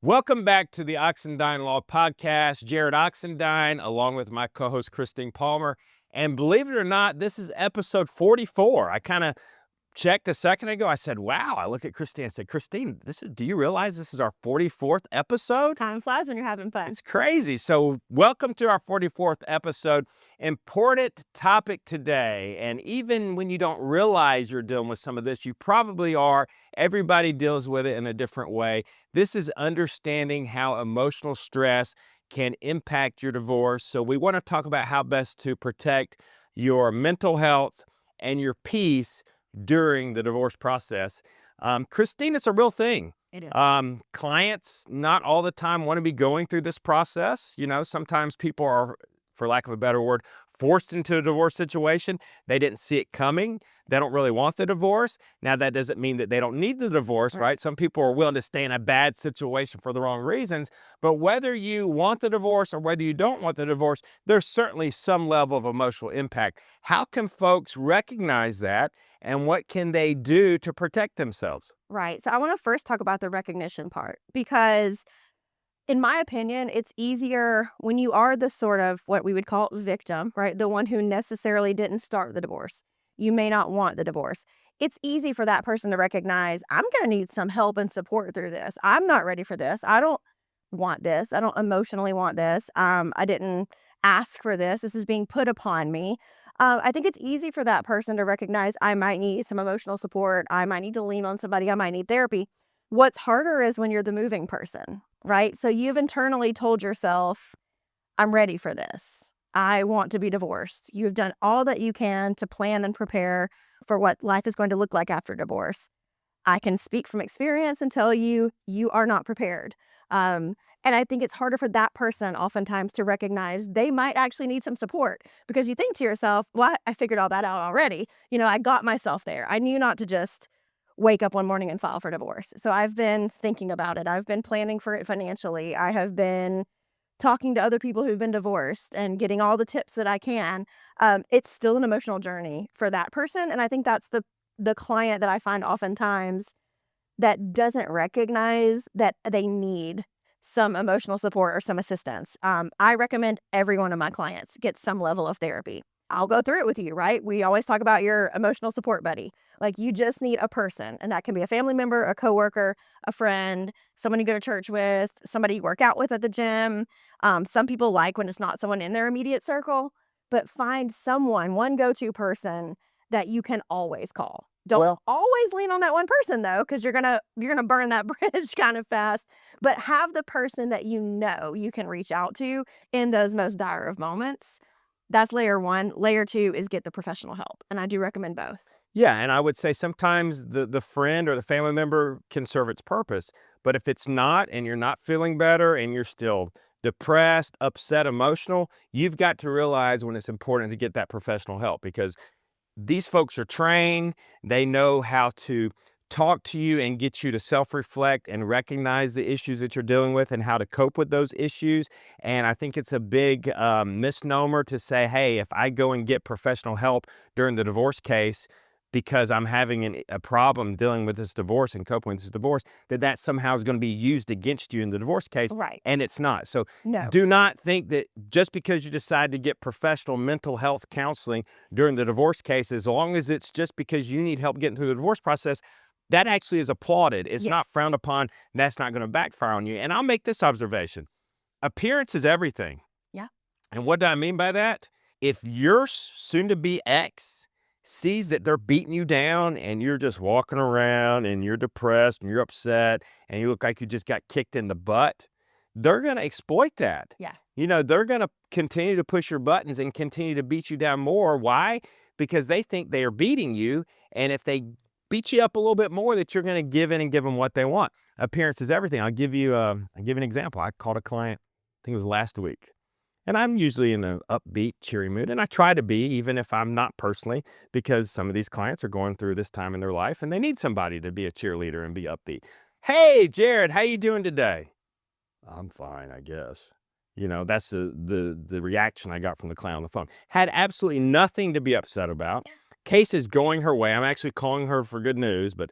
Welcome back to the Oxendine Law Podcast. Jarrod Oxendine, along with my co-host Christine Palmer. And believe it or not, this is episode 44. I kind of checked a second ago. I said, wow. I look at Christine. I said, Christine, do you realize this is our 44th episode? Time flies when you're having fun. It's crazy. So welcome to our 44th episode. Important topic today. And even when you don't realize you're dealing with some of this, you probably are. Everybody deals with it in a different way. This is understanding how emotional stress can impact your divorce. So we want to talk about how best to protect your mental health and your peace during the divorce process. Christine, it's a real thing. It is. Clients not all the time want to be going through this process. You know, sometimes people are, for lack of a better word, forced into a divorce situation. They didn't see it coming. They don't really want the divorce. Now, that doesn't mean that they don't need the divorce, right? Some people are willing to stay in a bad situation for the wrong reasons. But whether you want the divorce or whether you don't want the divorce, there's certainly some level of emotional impact. How can folks recognize that, and what can they do to protect themselves? Right. So I want to first talk about the recognition part because, in my opinion, it's easier when you are the sort of what we would call victim, right? The one who necessarily didn't start the divorce. You may not want the divorce. It's easy for that person to recognize, I'm going to need some help and support through this. I'm not ready for this. I don't want this. I don't emotionally want this. I didn't ask for this. This is being put upon me. I think it's easy for that person to recognize I might need some emotional support. I might need to lean on somebody. I might need therapy. What's harder is when you're the moving person, right? So you've internally told yourself, I'm ready for this. I want to be divorced. You've done all that you can to plan and prepare for what life is going to look like after divorce. I can speak from experience and tell you, you are not prepared. And I think it's harder for that person oftentimes to recognize they might actually need some support because you think to yourself, well, I figured all that out already. I got myself there. I knew not to just wake up one morning and file for divorce. So I've been thinking about it. I've been planning for it financially. I have been talking to other people who've been divorced and getting all the tips that I can. It's still an emotional journey for that person. And I think that's the client that I find oftentimes that doesn't recognize that they need some emotional support or some assistance. I recommend every one of my clients get some level of therapy. I'll go through it with you, right? We always talk about your emotional support buddy. Like you just need a person, and that can be a family member, a coworker, a friend, someone you go to church with, somebody you work out with at the gym. Some people like when it's not someone in their immediate circle, but find someone, one go-to person that you can always call. Don't always lean on that one person though, because you're gonna burn that bridge kind of fast. But have the person that you can reach out to in those most dire of moments. That's layer one. Layer two is get the professional help, and I do recommend both. Yeah, and I would say sometimes the friend or the family member can serve its purpose. But if it's not, and you're not feeling better, and you're still depressed, upset, emotional, you've got to realize when it's important to get that professional help because these folks are trained. They know how to talk to you and get you to self-reflect and recognize the issues that you're dealing with and how to cope with those issues. And I think it's a big misnomer to say, hey, if I go and get professional help during the divorce case because I'm having a problem dealing with this divorce and coping with this divorce, that somehow is going to be used against you in the divorce case. Right. And it's not. So No. do not think that just because you decide to get professional mental health counseling during the divorce case, as long as it's just because you need help getting through the divorce process, that actually is applauded. It's not frowned upon. That's not going to backfire on you. And I'll make this observation. Appearance is everything. Yeah. And what do I mean by that? If your soon-to-be ex sees that they're beating you down and you're just walking around and you're depressed and you're upset and you look like you just got kicked in the butt, they're going to exploit that. Yeah. They're going to continue to push your buttons and continue to beat you down more. Why? Because they think they are beating you. And if they beat you up a little bit more, that you're going to give in and give them what they want. Appearance is everything. I'll give you an example. I called a client, I think it was last week. And I'm usually in an upbeat, cheery mood. And I try to be, even if I'm not personally, because some of these clients are going through this time in their life and they need somebody to be a cheerleader and be upbeat. Hey, Jarrod, how you doing today? I'm fine, I guess. That's the reaction I got from the client on the phone. Had absolutely nothing to be upset about. Case is going her way. I'm actually calling her for good news, but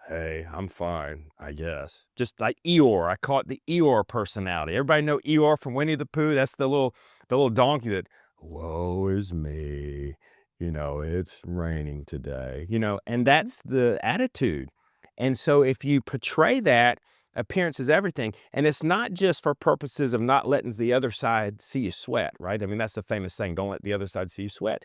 Hey, I'm fine, I guess. Just like Eeyore, I call it the Eeyore personality. Everybody know Eeyore from Winnie the Pooh? That's the little donkey that, woe is me, it's raining today, and Mhm. that's the attitude. And so if you portray that, appearance is everything. And it's not just for purposes of not letting the other side see you sweat, right? I mean, that's a famous saying, don't let the other side see you sweat.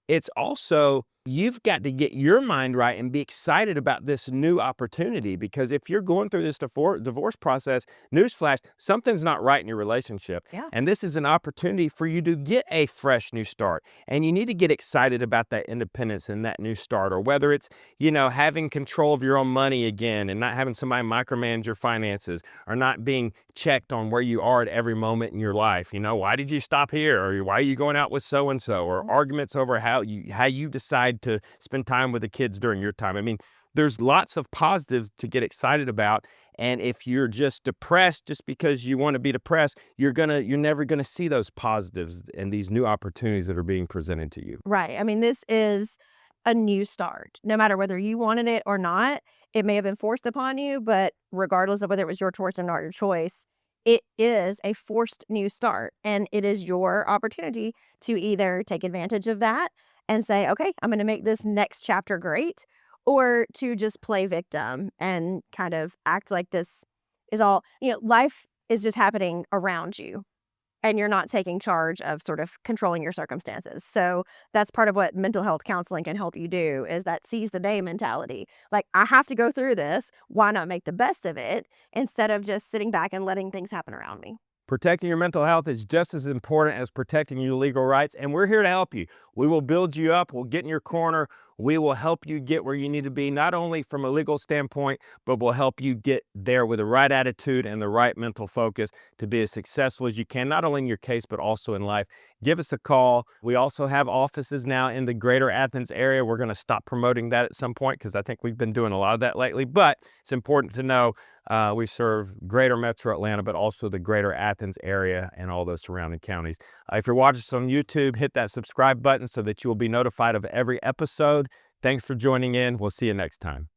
It's also, you've got to get your mind right and be excited about this new opportunity, because if you're going through this divorce process, newsflash, something's not right in your relationship. Yeah. And this is an opportunity for you to get a fresh new start. And you need to get excited about that independence and that new start, or whether it's, having control of your own money again and not having somebody micromanage your finances, or not being checked on where you are at every moment in your life. Why did you stop here? Or why are you going out with so and so? Or Mhm. arguments over how you decide to spend time with the kids during your time. I mean, there's lots of positives to get excited about. And if you're just depressed just because you want to be depressed, you're never gonna see those positives and these new opportunities that are being presented to you. Right. I mean, this is a new start. No matter whether you wanted it or not, it may have been forced upon you, but regardless of whether it was your choice or not your choice, it is a forced new start. And it is your opportunity to either take advantage of that and say, okay, I'm going to make this next chapter great, or to just play victim and kind of act like this is all, life is just happening around you and you're not taking charge of sort of controlling your circumstances. So that's part of what mental health counseling can help you do, is that seize the day mentality. Like, I have to go through this. Why not make the best of it instead of just sitting back and letting things happen around me? Protecting your mental health is just as important as protecting your legal rights, and we're here to help you. We will build you up, we'll get in your corner, we will help you get where you need to be, not only from a legal standpoint, but we'll help you get there with the right attitude and the right mental focus to be as successful as you can, not only in your case, but also in life. Give us a call. We also have offices now in the greater Athens area. We're going to stop promoting that at some point because I think we've been doing a lot of that lately, but it's important to know we serve greater metro Atlanta, but also the greater Athens area and all those surrounding counties. If you're watching us on YouTube, hit that subscribe button so that you will be notified of every episode. Thanks for joining in. We'll see you next time.